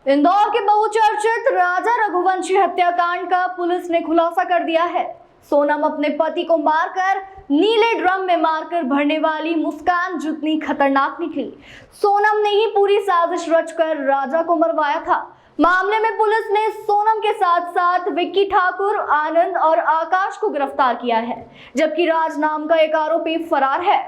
इंदौर के बहुचर्चित राजा रघुवंशी हत्याकांड का पुलिस ने खुलासा कर दिया है। सोनम अपने पति को मारकर नीले ड्रम में मारकर भरने वाली मुस्कान जितनी खतरनाक निकली। सोनम ने ही पूरी साजिश रचकर राजा को मरवाया था। मामले में पुलिस ने सोनम के साथ साथ विक्की ठाकुर, आनंद और आकाश को गिरफ्तार किया है, जबकि राज नाम का एक आरोपी फरार है।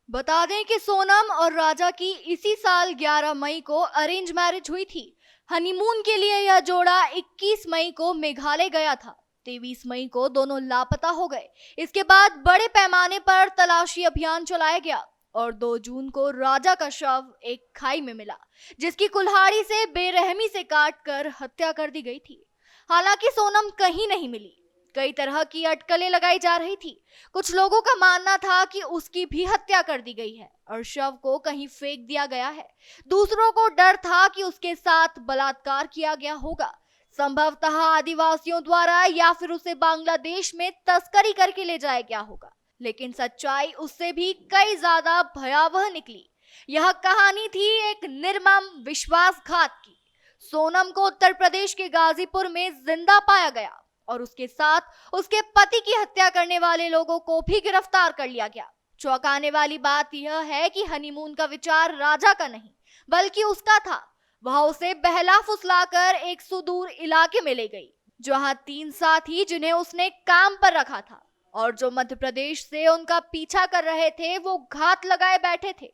बता दें कि सोनम और राजा की इसी साल 11 मई को अरेंज मैरिज हुई थी। हनीमून के लिए यह जोड़ा 21 मई को मेघालय गया था। 23 मई को दोनों लापता हो गए। इसके बाद बड़े पैमाने पर तलाशी अभियान चलाया गया और 2 जून को राजा का शव एक खाई में मिला, जिसकी कुल्हाड़ी से बेरहमी से काटकर हत्या कर दी गई थी। हालांकि सोनम कहीं नहीं मिली। कई तरह की अटकलें लगाई जा रही थी। कुछ लोगों का मानना था कि उसकी भी हत्या कर दी गई है और शव को कहीं फेंक दिया गया है। दूसरों को डर था कि उसके साथ बलात्कार किया गया होगा, संभवतः आदिवासियों द्वारा, या फिर उसे बांग्लादेश में तस्करी करके ले जाया गया होगा। लेकिन सच्चाई उससे भी कई ज्यादा भयावह निकली। यह कहानी थी एक निर्मम विश्वासघात की। सोनम को उत्तर प्रदेश के गाजीपुर में जिंदा पाया गया और उसके साथ उसके पति की हत्या करने वाले लोगों को भी गिरफ्तार कर लिया गया। चौंकाने वाली बात यह है कि हनीमून का विचार राजा का नहीं बल्कि उसका था। वह उसे बहला फुसलाकर एक सुदूर इलाके में ले गई, जहां 3 साथी जिन्हें उसने काम पर रखा था और जो मध्य प्रदेश से उनका पीछा कर रहे थे, वो घात लगाए बैठे थे।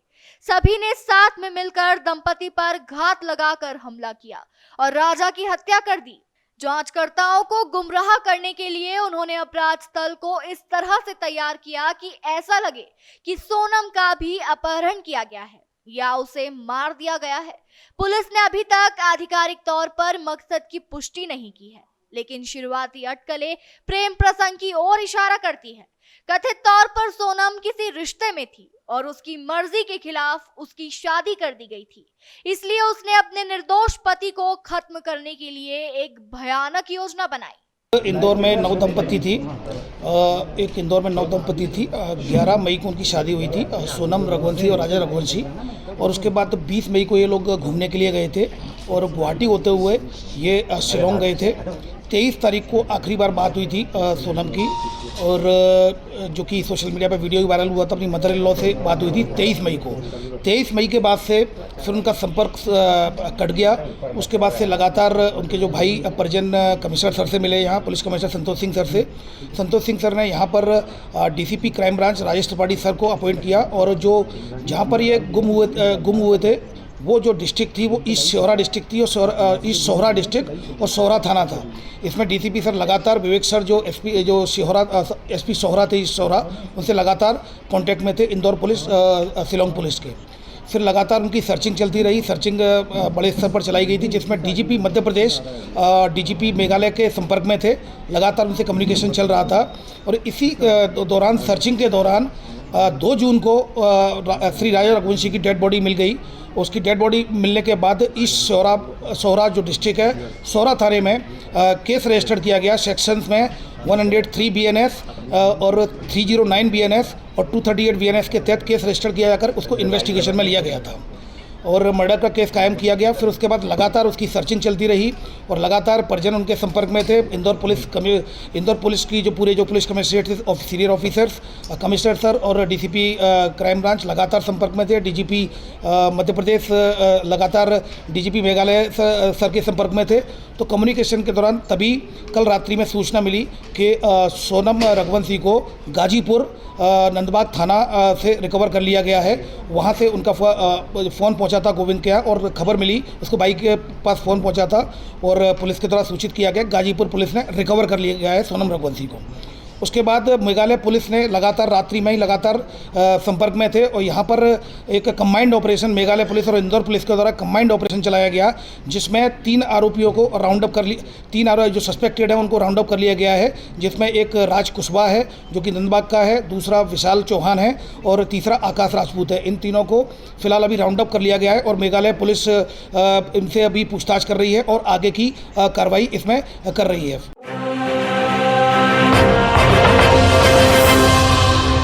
सभी ने साथ में मिलकर दंपति पर घात लगाकर हमला किया और राजा की हत्या कर दी। जांचकर्ताओं को गुमराह करने के लिए उन्होंने अपराध स्थल को इस तरह से तैयार किया कि ऐसा लगे कि सोनम का भी अपहरण किया गया है या उसे मार दिया गया है। पुलिस ने अभी तक आधिकारिक तौर पर मकसद की पुष्टि नहीं की है, लेकिन शुरुआती अटकलें प्रेम प्रसंग की ओर इशारा करती है। कथित तौर पर सोनम किसी रिश्ते में थी और उसकी मर्जी के खिलाफ उसकी शादी कर दी गई थी, इसलिए उसने अपने निर्दोष पति को खत्म करने के लिए एक भयानक योजना बनाई। इंदौर में नव दंपति थी। 11 मई को उनकी शादी हुई थी, सोनम रघुवंशी और राजा रघुवंशी। और उसके बाद 20 मई को ये लोग घूमने के लिए गए थे और गुवाहाटी होते हुए ये शिलोंग गए थे। 23 तारीख को आखिरी बार बात हुई थी सोनम की, और जो कि सोशल मीडिया पर वीडियो वायरल हुआ था, अपनी मदर इन लॉ से बात हुई थी 23 मई को। 23 मई के बाद से फिर उनका संपर्क कट गया। उसके बाद से लगातार उनके जो भाई परिजन कमिश्नर सर से मिले, यहाँ police commissioner Santosh Singh sir से। संतोष सिंह सर ने यहाँ पर DCP crime branch Rajesh Tripathi sir को अपॉइंट किया, और जो जहाँ पर ये गुम हुए थे वो जो डिस्ट्रिक्ट थी वो ईस्ट शोहरा डिस्ट्रिक्ट थी, और ईस्ट शोहरा डिस्ट्रिक्ट और शोहरा थाना था। इसमें डीसीपी सर लगातार, विवेक सर जो एसपी शोहरा थे ईस्ट शोहरा, उनसे लगातार कांटेक्ट में थे, इंदौर पुलिस शिलोंग पुलिस के। फिर लगातार उनकी सर्चिंग चलती रही। सर्चिंग बड़े स्तर पर चलाई गई थी, जिसमें डीजीपी मध्य प्रदेश, डीजीपी मेघालय के संपर्क में थे। लगातार उनसे कम्युनिकेशन चल रहा था। और इसी दौरान, सर्चिंग के दौरान 2 जून को श्री राजा रघुवंशी की डेड बॉडी मिल गई। उसकी डेड बॉडी मिलने के बाद ईस्ट शोहरा जो डिस्ट्रिक्ट है, शोहरा थाने में केस रजिस्टर किया गया। सेक्शंस में 103 BNS और 309 BNS और 238 BNS के तहत केस रजिस्टर किया जाकर उसको इन्वेस्टिगेशन में लिया गया था और मर्डर का केस कायम किया गया। फिर उसके बाद लगातार उसकी सर्चिंग चलती रही और लगातार परिजन उनके संपर्क में थे। इंदौर पुलिस की जो police commissionerate senior officers, commissioner sir और डीसीपी क्राइम ब्रांच लगातार संपर्क में थे। डीजीपी मध्य प्रदेश लगातार डीजीपी मेघालय सर के संपर्क में थे। तो कम्युनिकेशन के दौरान तभी कल रात्रि में सूचना मिली कि सोनम रघुवंशी को गाजीपुर नंदबाग थाना से रिकवर कर लिया गया है। वहाँ से उनका फ़ोन पहुँचा था गोविंद के यहाँ, और खबर मिली, उसको बाइक के पास फ़ोन पहुँचा था और पुलिस के द्वारा सूचित किया गया। गाजीपुर पुलिस ने रिकवर कर लिया गया है सोनम रघुवंशी को। उसके बाद मेघालय पुलिस ने लगातार रात्रि में ही लगातार संपर्क में थे और यहाँ पर एक कंबाइंड ऑपरेशन मेघालय पुलिस और इंदौर पुलिस के द्वारा कंबाइंड ऑपरेशन चलाया गया, जिसमें 3 आरोपियों को राउंड अप कर लिया। 3 आरोपी जो सस्पेक्टेड हैं उनको राउंड अप कर लिया गया है, जिसमें एक राज कुशवाहा है जो कि नंदबाग का है, दूसरा विशाल चौहान है और तीसरा आकाश राजपूत है। इन तीनों को फिलहाल अभी राउंड अप कर लिया गया है और मेघालय पुलिस इनसे अभी पूछताछ कर रही है और आगे की कार्रवाई इसमें कर रही है।